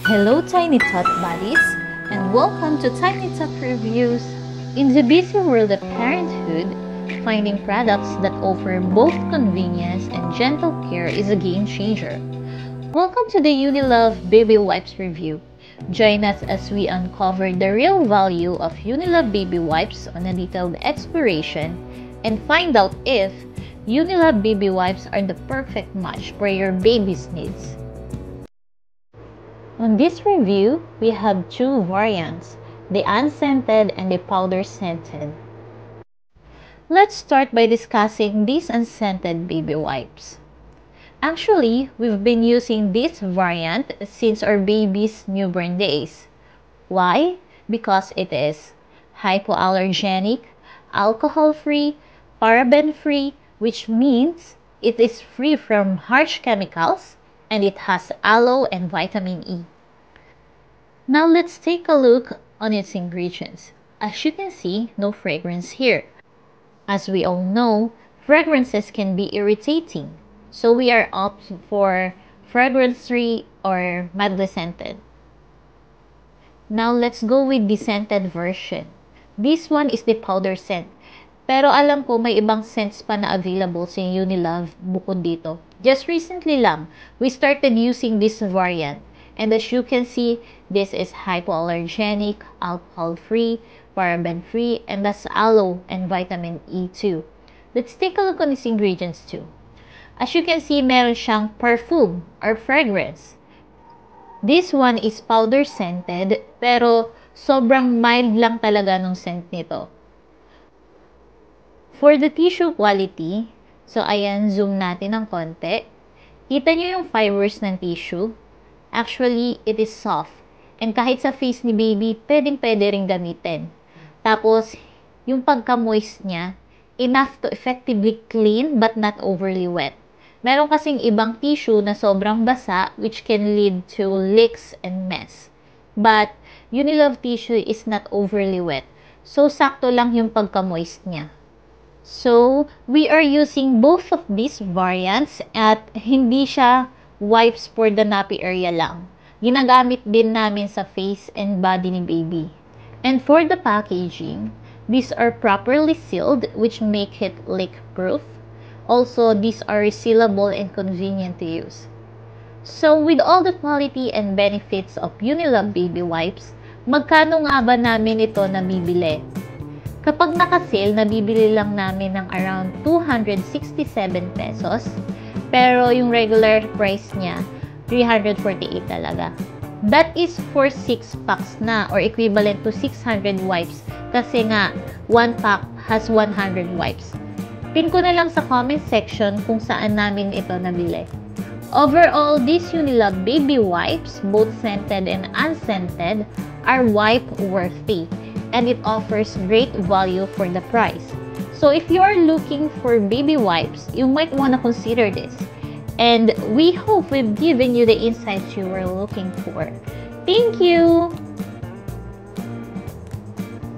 Hello Tiny Tot Buddies, and welcome to Tiny Tot Reviews. In the busy world of parenthood, finding products that offer both convenience and gentle care is a game changer. Welcome to the Unilove Baby Wipes review. Join us as we uncover the real value of Unilove Baby Wipes on a detailed exploration and find out if Unilove Baby Wipes are the perfect match for your baby's needs. On this review, we have two variants, the unscented and the powder scented. Let's start by discussing these unscented baby wipes. Actually, we've been using this variant since our baby's newborn days. Why? Because it is hypoallergenic, alcohol-free, paraben-free, which means it is free from harsh chemicals, and it has aloe and vitamin E. Now let's take a look on its ingredients. As you can see, no fragrance here. As we all know, fragrances can be irritating, so we are opting for fragrance-free or mildly scented. Now let's go with the scented version. This one is the powder scent. Pero alam ko may ibang scents pa na available sa Unilove bukod dito. Just recently lang, we started using this variant. And as you can see, this is hypoallergenic, alcohol-free, paraben-free, and that's aloe and vitamin E too. Let's take a look on its ingredients too. As you can see, meron siyang perfume or fragrance. This one is powder scented, pero sobrang mild lang talaga nung scent nito. For the tissue quality, so ayan, zoom natin ng konti. Kita nyo yung fibers ng tissue. Actually, it is soft. And kahit sa face ni baby, pwedeng-pwede rin gamitin. Tapos, yung pagka-moist niya, enough to effectively clean but not overly wet. Meron kasing ibang tissue na sobrang basa which can lead to leaks and mess. But, Unilove tissue is not overly wet. So, sakto lang yung pagka-moist niya. So, we are using both of these variants at hindi siya wipes for the nappy area lang. Ginagamit din namin sa face and body ni baby. And for the packaging, these are properly sealed which make it leak-proof. Also, these are resealable and convenient to use. So, with all the quality and benefits of Unilove Baby Wipes, magkano nga ba namin ito nabibili? Kapag naka-sale, nabibili lang namin ng around 267 pesos. Pero yung regular price niya, 348 talaga. That is for 6 packs na or equivalent to 600 wipes. Kasi nga, 1 pack has 100 wipes. Pin ko na lang sa comment section kung saan namin ito nabili. Overall, these Unilove Baby Wipes, both scented and unscented, are wipe worthy. And it offers great value for the price. So if you are looking for baby wipes, you might want to consider this. And we hope we've given you the insights you were looking for. Thank you!